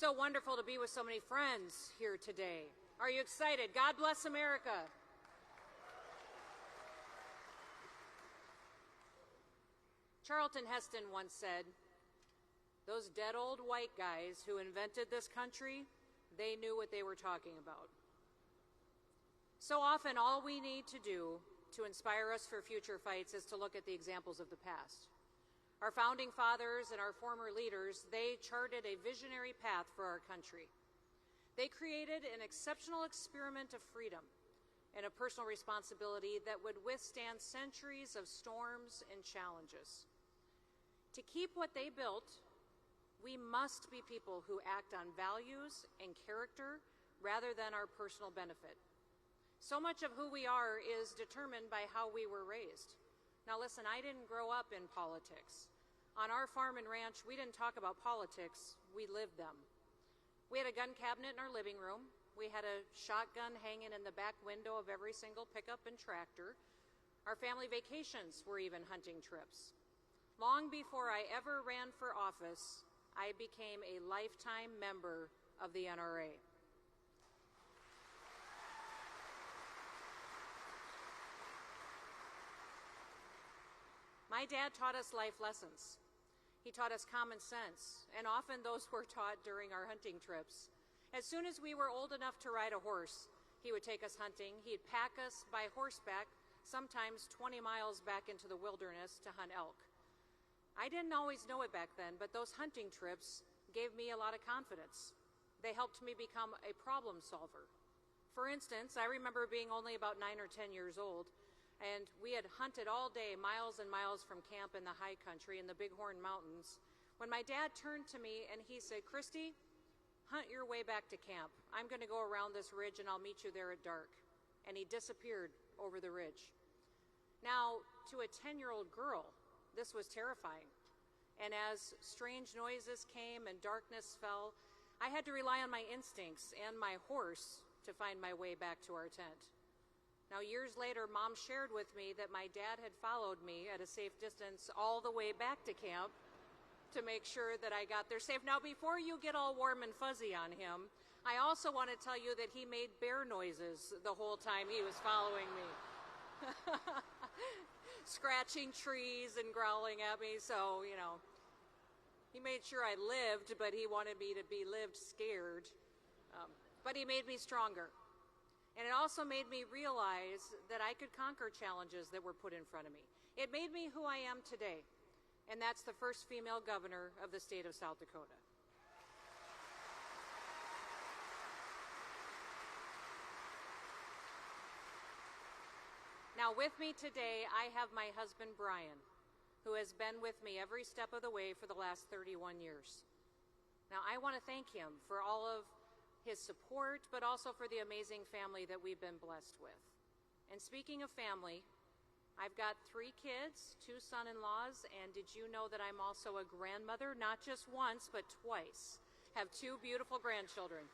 so wonderful to be with so many friends here today. Are you excited? God bless America. Charlton Heston once said, "Those dead old white guys who invented this country, they knew what they were talking about." So often, all we need to do to inspire us for future fights is to look at the examples of the past. Our founding fathers and our former leaders, they charted a visionary path for our country. They created an exceptional experiment of freedom and a personal responsibility that would withstand centuries of storms and challenges. To keep what they built, we must be people who act on values and character rather than our personal benefit. So much of who we are is determined by how we were raised. Now listen, I didn't grow up in politics. On our farm and ranch, we didn't talk about politics, we lived them. We had a gun cabinet in our living room. We had a shotgun hanging in the back window of every single pickup and tractor. Our family vacations were even hunting trips. Long before I ever ran for office, I became a lifetime member of the NRA. My dad taught us life lessons. He taught us common sense, and often those were taught during our hunting trips. As soon as we were old enough to ride a horse, he would take us hunting. He'd pack us by horseback, sometimes 20 miles back into the wilderness to hunt elk. I didn't always know it back then, but those hunting trips gave me a lot of confidence. They helped me become a problem solver. For instance, I remember being only about 9 or 10 years old, and we had hunted all day, miles and miles from camp in the high country in the Bighorn Mountains, when my dad turned to me and he said, "Kristi, hunt your way back to camp. I'm going to go around this ridge and I'll meet you there at dark." And he disappeared over the ridge. Now, to a 10-year-old girl, this was terrifying. And as strange noises came and darkness fell, I had to rely on my instincts and my horse to find my way back to our tent. Now, years later, Mom shared with me that my dad had followed me at a safe distance all the way back to camp to make sure that I got there safe. Now, before you get all warm and fuzzy on him, I also want to tell you that he made bear noises the whole time he was following me. Scratching trees and growling at me, so, he made sure I lived, but he wanted me to be lived scared. But he made me stronger. And it also made me realize that I could conquer challenges that were put in front of me. It made me who I am today, and that's the first female governor of the state of South Dakota. Now, with me today, I have my husband, Brian, who has been with me every step of the way for the last 31 years. Now, I want to thank him for all of his support, but also for the amazing family that we've been blessed with. And speaking of family, I've got 3 kids, 2 son-in-laws, and did you know that I'm also a grandmother? Not just once, but twice. Have 2 beautiful grandchildren.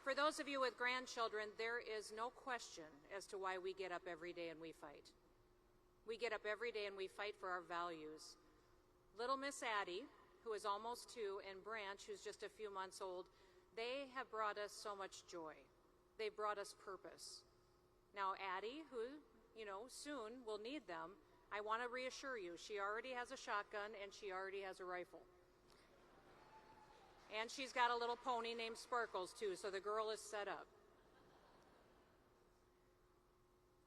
For those of you with grandchildren, there is no question as to why we get up every day and we fight. We get up every day and we fight for our values. Little Miss Addie, who is almost 2, and Branch, who's just a few months old, they have brought us so much joy. They've brought us purpose. Now, Addie, who, soon will need them, I want to reassure you, she already has a shotgun and she already has a rifle. And she's got a little pony named Sparkles, too, so the girl is set up.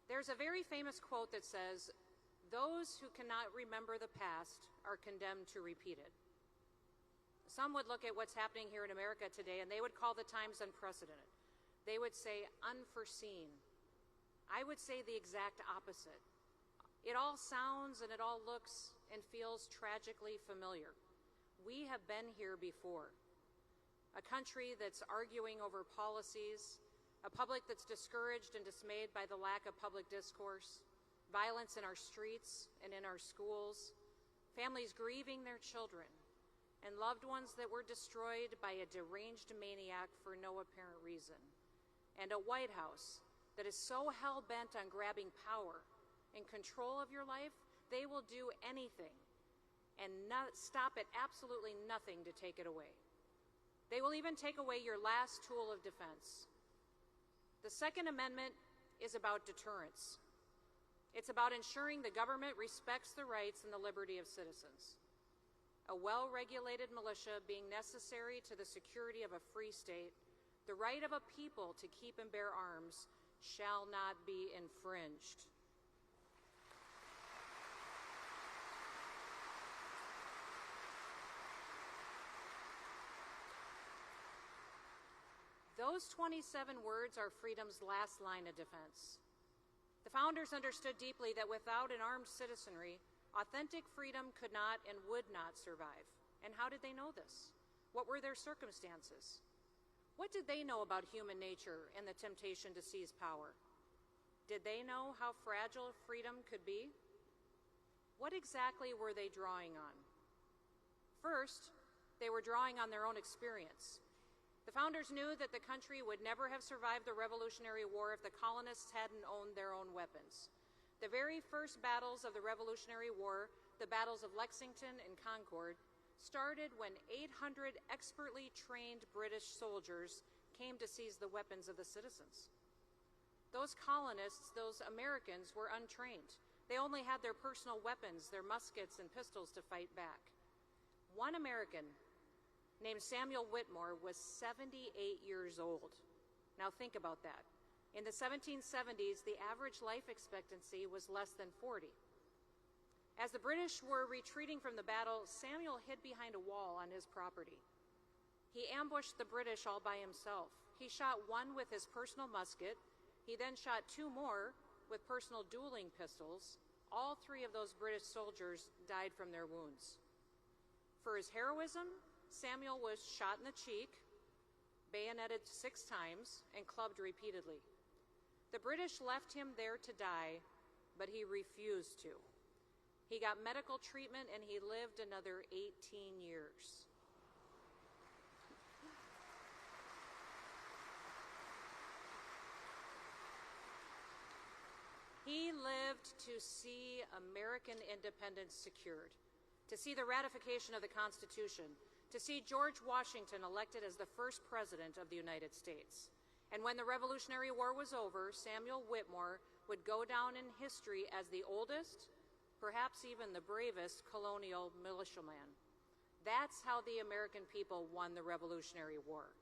There's a very famous quote that says, "Those who cannot remember the past are condemned to repeat it." Some would look at what's happening here in America today and they would call the times unprecedented. They would say unforeseen. I would say the exact opposite. It all sounds and it all looks and feels tragically familiar. We have been here before. A country that's arguing over policies, a public that's discouraged and dismayed by the lack of public discourse, violence in our streets and in our schools, families grieving their children, and loved ones that were destroyed by a deranged maniac for no apparent reason, and a White House that is so hell-bent on grabbing power and control of your life they will do anything and stop at absolutely nothing to take it away. They will even take away your last tool of defense. The Second Amendment is about deterrence. It's about ensuring the government respects the rights and the liberty of citizens. A well-regulated militia being necessary to the security of a free state, the right of a people to keep and bear arms shall not be infringed. Those 27 words are freedom's last line of defense. The founders understood deeply that without an armed citizenry, authentic freedom could not and would not survive. And how did they know this? What were their circumstances? What did they know about human nature and the temptation to seize power? Did they know how fragile freedom could be? What exactly were they drawing on? First, they were drawing on their own experience. The founders knew that the country would never have survived the Revolutionary War if the colonists hadn't owned their own weapons. The very first battles of the Revolutionary War, the battles of Lexington and Concord, started when 800 expertly trained British soldiers came to seize the weapons of the citizens. Those colonists, those Americans, were untrained. They only had their personal weapons, their muskets and pistols to fight back. One American named Samuel Whitmore was 78 years old. Now think about that. In the 1770s, the average life expectancy was less than 40. As the British were retreating from the battle, Samuel hid behind a wall on his property. He ambushed the British all by himself. He shot one with his personal musket. He then shot two more with personal dueling pistols. All three of those British soldiers died from their wounds. For his heroism, Samuel was shot in the cheek, bayoneted 6 times, and clubbed repeatedly. The British left him there to die, but he refused to. He got medical treatment and he lived another 18 years. He lived to see American independence secured, to see the ratification of the Constitution, to see George Washington elected as the first president of the United States. And when the Revolutionary War was over, Samuel Whitmore would go down in history as the oldest, perhaps even the bravest colonial militiaman. That's how the American people won the Revolutionary War.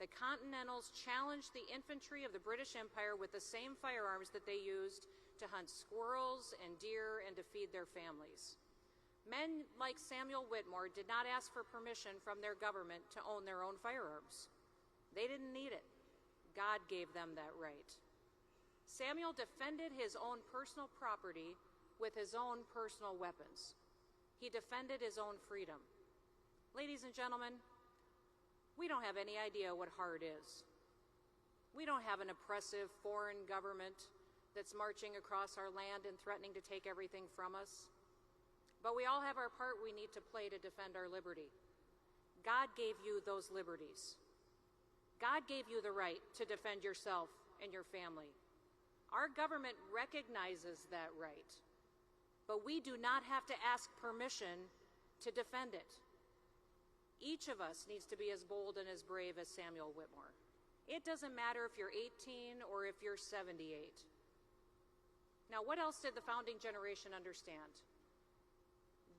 The Continentals challenged the infantry of the British Empire with the same firearms that they used to hunt squirrels and deer and to feed their families. Men like Samuel Whitmore did not ask for permission from their government to own their own firearms. They didn't need it. God gave them that right. Samuel defended his own personal property with his own personal weapons. He defended his own freedom. Ladies and gentlemen, we don't have any idea what heart is. We don't have an oppressive foreign government that's marching across our land and threatening to take everything from us. But we all have our part we need to play to defend our liberty. God gave you those liberties. God gave you the right to defend yourself and your family. Our government recognizes that right, but we do not have to ask permission to defend it. Each of us needs to be as bold and as brave as Samuel Whitmore. It doesn't matter if you're 18 or if you're 78. Now, what else did the founding generation understand?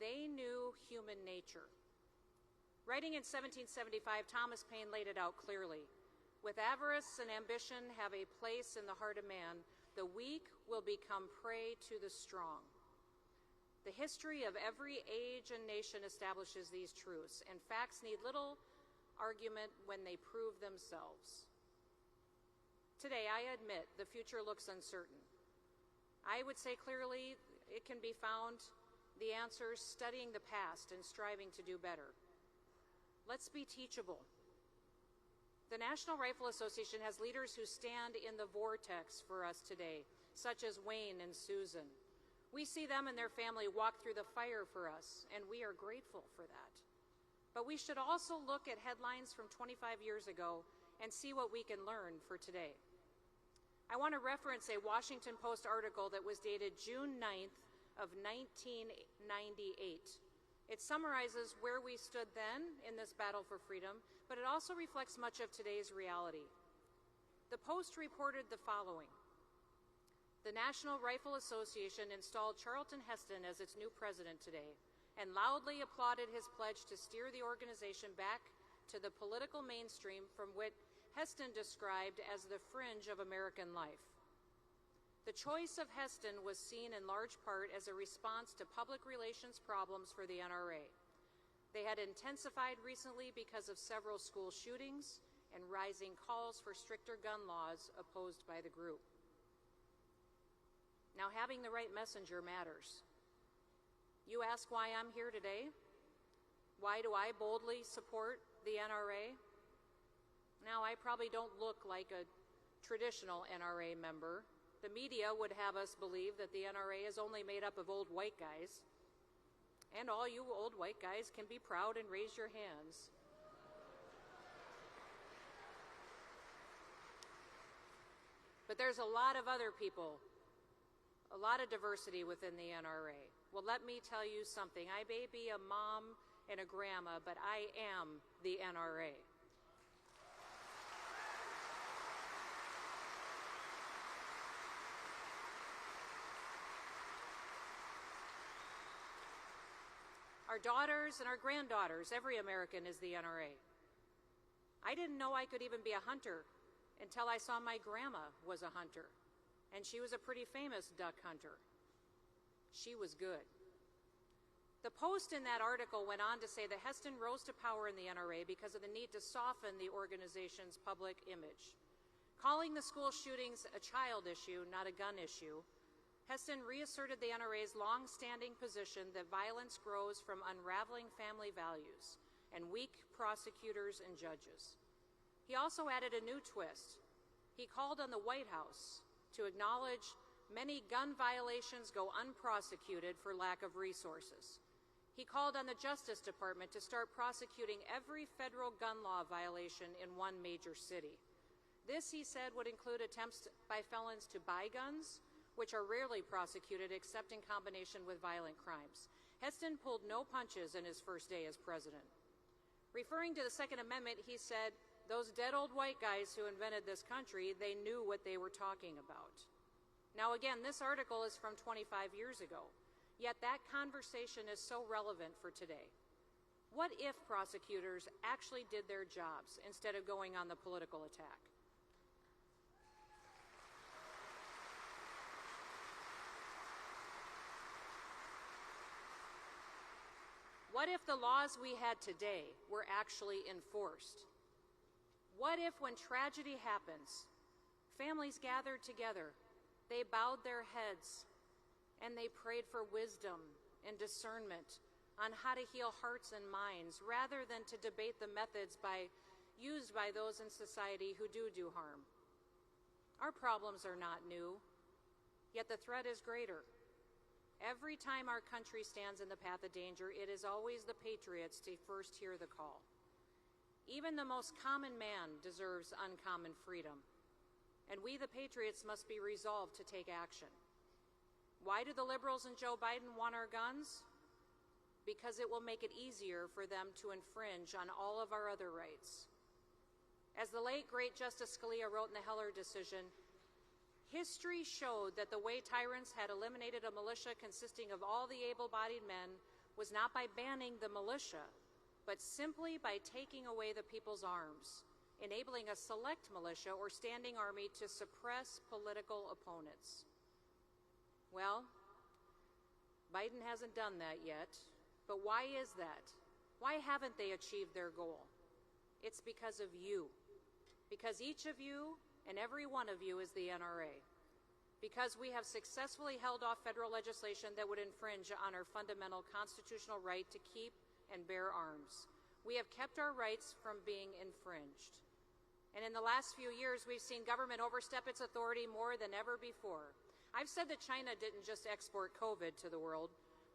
They knew human nature. Writing in 1775, Thomas Paine laid it out clearly. With avarice and ambition have a place in the heart of man, the weak will become prey to the strong. The history of every age and nation establishes these truths, and facts need little argument when they prove themselves. Today, I admit the future looks uncertain. I would say clearly it can be found the answers studying the past and striving to do better. Let's be teachable. The National Rifle Association has leaders who stand in the vortex for us today, such as Wayne and Susan. We see them and their family walk through the fire for us, and we are grateful for that. But we should also look at headlines from 25 years ago and see what we can learn for today. I want to reference a Washington Post article that was dated June 9th of 1998. It summarizes where we stood then in this battle for freedom, but it also reflects much of today's reality. The Post reported the following. The National Rifle Association installed Charlton Heston as its new president today and loudly applauded his pledge to steer the organization back to the political mainstream from what Heston described as the fringe of American life. The choice of Heston was seen in large part as a response to public relations problems for the NRA. They had intensified recently because of several school shootings and rising calls for stricter gun laws opposed by the group. Now, having the right messenger matters. You ask why I'm here today? Why do I boldly support the NRA? Now, I probably don't look like a traditional NRA member. The media would have us believe that the NRA is only made up of old white guys. And all you old white guys can be proud and raise your hands. But there's a lot of other people, a lot of diversity within the NRA. Well, let me tell you something. I may be a mom and a grandma, but I am the NRA. Our daughters and our granddaughters, every American is the NRA. I didn't know I could even be a hunter until I saw my grandma was a hunter, and she was a pretty famous duck hunter. She was good. The Post in that article went on to say that Heston rose to power in the NRA because of the need to soften the organization's public image. Calling the school shootings a child issue, not a gun issue, Heston reasserted the NRA's long-standing position that violence grows from unraveling family values and weak prosecutors and judges. He also added a new twist. He called on the White House to acknowledge many gun violations go unprosecuted for lack of resources. He called on the Justice Department to start prosecuting every federal gun law violation in one major city. This, he said, would include attempts by felons to buy guns, which are rarely prosecuted except in combination with violent crimes. Heston pulled no punches in his first day as president. Referring to the Second Amendment, he said, those dead old white guys who invented this country, they knew what they were talking about. Now again, this article is from 25 years ago, yet that conversation is so relevant for today. What if prosecutors actually did their jobs instead of going on the political attack? What if the laws we had today were actually enforced? What if, when tragedy happens, families gathered together, they bowed their heads, and they prayed for wisdom and discernment on how to heal hearts and minds, rather than to debate the methods used by those in society who do harm? Our problems are not new, yet the threat is greater. Every time our country stands in the path of danger, it is always the patriots to first hear the call. Even the most common man deserves uncommon freedom, and we, the patriots, must be resolved to take action. Why do the liberals and Joe Biden want our guns? Because it will make it easier for them to infringe on all of our other rights. As the late, great Justice Scalia wrote in the Heller decision, history showed that the way tyrants had eliminated a militia consisting of all the able-bodied men was not by banning the militia, but simply by taking away the people's arms, enabling a select militia or standing army to suppress political opponents. Well, Biden hasn't done that yet, but why is that? Why haven't they achieved their goal? It's because of you. Because each of you and every one of you is the NRA. Because we have successfully held off federal legislation that would infringe on our fundamental constitutional right to keep and bear arms. We have kept our rights from being infringed. And in the last few years, we've seen government overstep its authority more than ever before. I've said that China didn't just export COVID to the world.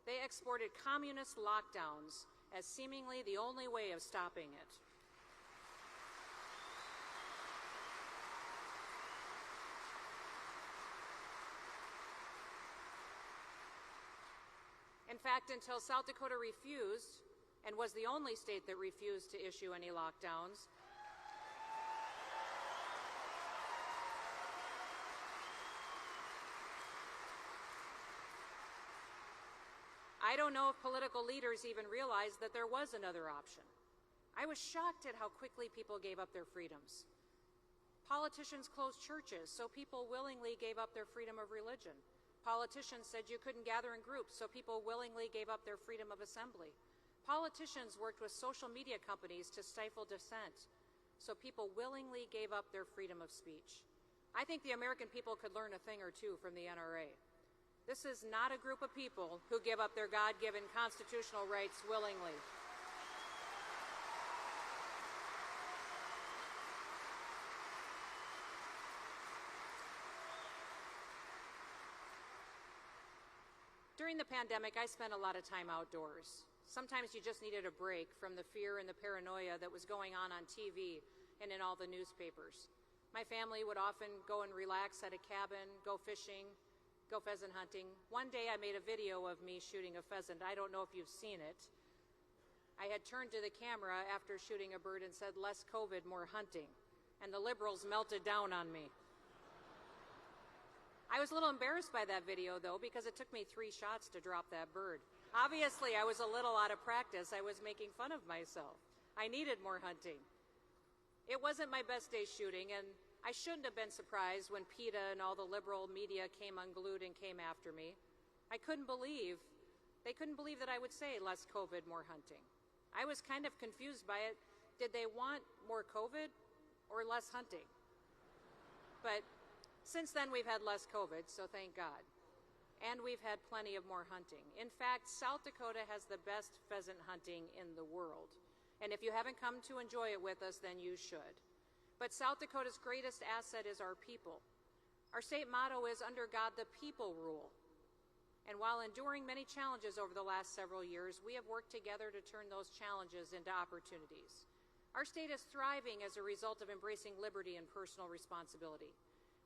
They exported communist lockdowns as seemingly the only way of stopping it. In fact, until South Dakota refused, and was the only state that refused to issue any lockdowns, I don't know if political leaders even realized that there was another option. I was shocked at how quickly people gave up their freedoms. Politicians closed churches, so people willingly gave up their freedom of religion. Politicians said you couldn't gather in groups, so people willingly gave up their freedom of assembly. Politicians worked with social media companies to stifle dissent, so people willingly gave up their freedom of speech. I think the American people could learn a thing or two from the NRA. This is not a group of people who give up their God-given constitutional rights willingly. During the pandemic, I spent a lot of time outdoors. Sometimes you just needed a break from the fear and the paranoia that was going on TV and in all the newspapers. My family would often go and relax at a cabin, go fishing, go pheasant hunting. One day I made a video of me shooting a pheasant. I don't know if you've seen it. I had turned to the camera after shooting a bird and said, "Less COVID, more hunting." And the liberals melted down on me. I was a little embarrassed by that video, though, because it took me 3 shots to drop that bird. Obviously, I was a little out of practice. I was making fun of myself. I needed more hunting. It wasn't my best day shooting, and I shouldn't have been surprised when PETA and all the liberal media came unglued and came after me. They couldn't believe that I would say less COVID, more hunting. I was kind of confused by it. Did they want more COVID or less hunting? But since then, we've had less COVID, so thank God. And we've had plenty of more hunting. In fact, South Dakota has the best pheasant hunting in the world. And if you haven't come to enjoy it with us, then you should. But South Dakota's greatest asset is our people. Our state motto is, "Under God, the people rule." And while enduring many challenges over the last several years, we have worked together to turn those challenges into opportunities. Our state is thriving as a result of embracing liberty and personal responsibility.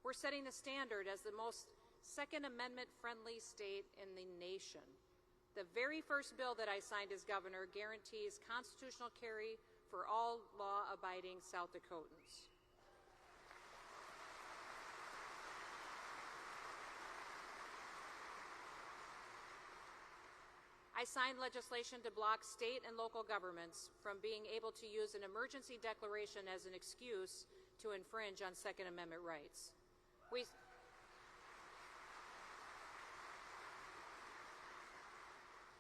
We're setting the standard as the most Second Amendment-friendly state in the nation. The very first bill that I signed as governor guarantees constitutional carry for all law-abiding South Dakotans. I signed legislation to block state and local governments from being able to use an emergency declaration as an excuse to infringe on Second Amendment rights.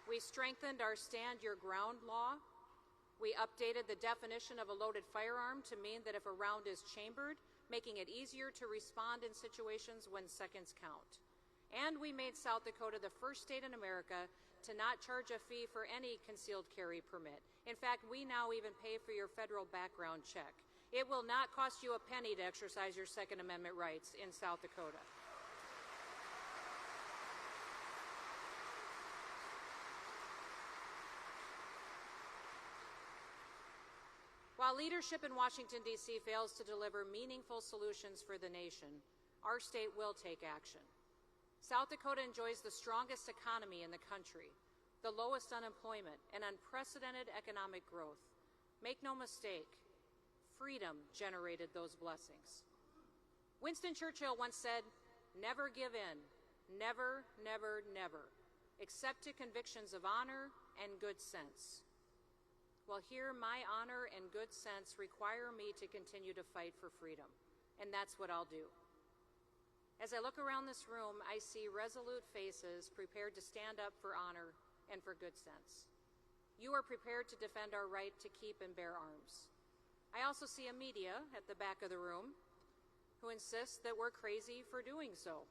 We strengthened our Stand Your Ground law. We updated the definition of a loaded firearm to mean that if a round is chambered, making it easier to respond in situations when seconds count. And we made South Dakota the first state in America to not charge a fee for any concealed carry permit. In fact, we now even pay for your federal background check. It will not cost you a penny to exercise your Second Amendment rights in South Dakota. While leadership in Washington, D.C. fails to deliver meaningful solutions for the nation, our state will take action. South Dakota enjoys the strongest economy in the country, the lowest unemployment, and unprecedented economic growth. Make no mistake, freedom generated those blessings. Winston Churchill once said, "Never give in, never, never, never, except to convictions of honor and good sense." Well, here, my honor and good sense require me to continue to fight for freedom, and that's what I'll do. As I look around this room, I see resolute faces prepared to stand up for honor and for good sense. You are prepared to defend our right to keep and bear arms. I also see a media at the back of the room who insists that we're crazy for doing so.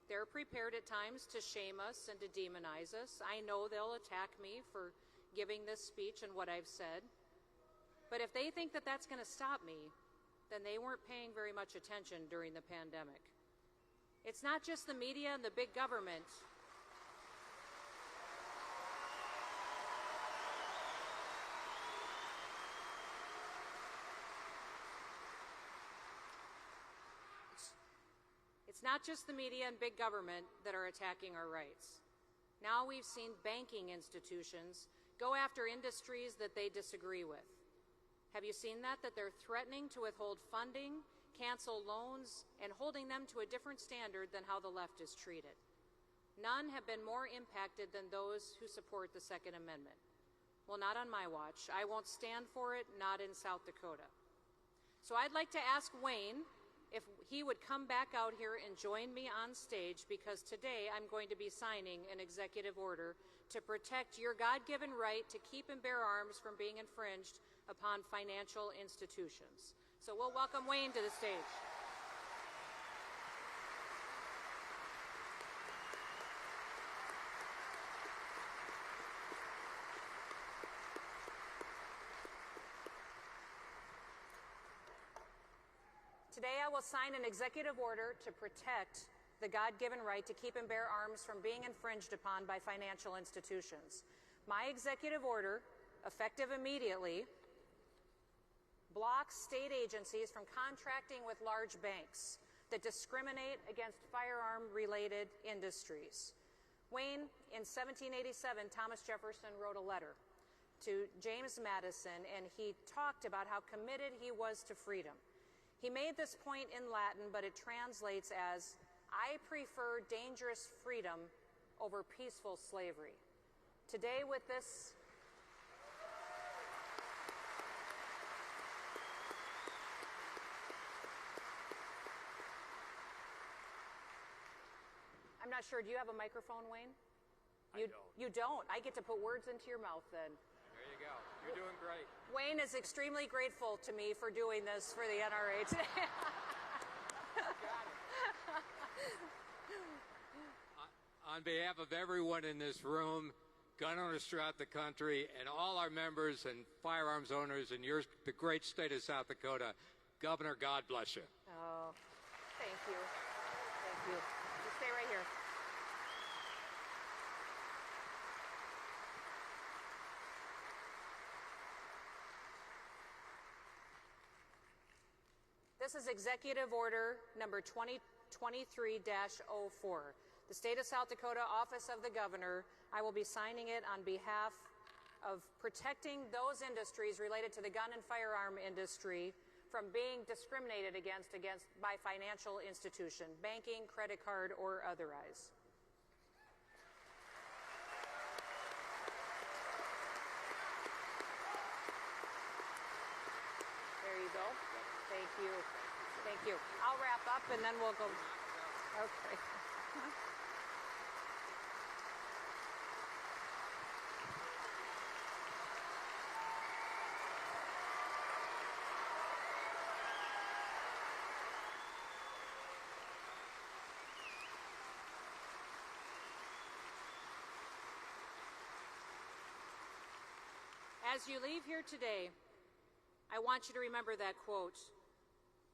They're prepared at times to shame us and to demonize us. I know they'll attack me for giving this speech and what I've said. But if they think that that's going to stop me, then they weren't paying very much attention during the pandemic. It's not just the media and the big government. It's not just the media and big government that are attacking our rights. Now we've seen banking institutions go after industries that they disagree with. Have you seen that? That they're threatening to withhold funding, cancel loans, and holding them to a different standard than how the left is treated. None have been more impacted than those who support the Second Amendment. Well, not on my watch. I won't stand for it, not in South Dakota. So I'd like to ask Wayne if he would come back out here and join me on stage, because today I'm going to be signing an executive order to protect your God-given right to keep and bear arms from being infringed upon financial institutions. So we'll welcome Wayne to the stage. Today I will sign an executive order to protect the God-given right to keep and bear arms from being infringed upon by financial institutions. My executive order, effective immediately, blocks state agencies from contracting with large banks that discriminate against firearm-related industries. Wayne, in 1787, Thomas Jefferson wrote a letter to James Madison, and he talked about how committed he was to freedom. He made this point in Latin, but it translates as, "I prefer dangerous freedom over peaceful slavery." Today with this, I'm not sure, do you have a microphone, Wayne? I don't. You don't? I get to put words into your mouth then. There you go. You're doing great. Wayne is extremely grateful to me for doing this for the NRA today. Got it. On behalf of everyone in this room, gun owners throughout the country, and all our members and firearms owners in the great state of South Dakota, Governor, God bless you. Oh, thank you. Thank you. You stay right here. This is Executive Order number 2023-04. The State of South Dakota Office of the Governor, I will be signing it on behalf of protecting those industries related to the gun and firearm industry from being discriminated against by financial institution, banking, credit card, or otherwise. There you go. Thank you. Thank you. I'll wrap up and then we'll go. Okay. As you leave here today, I want you to remember that quote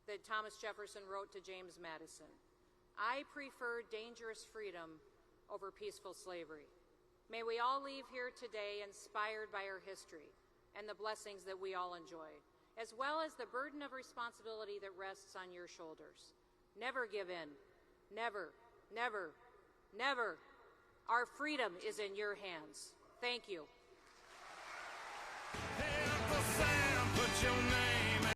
that Thomas Jefferson wrote to James Madison. "I prefer dangerous freedom over peaceful slavery." May we all leave here today inspired by our history and the blessings that we all enjoy, as well as the burden of responsibility that rests on your shoulders. Never give in. Never, never, never. Our freedom is in your hands. Thank you. Hey, Uncle Sam, put your name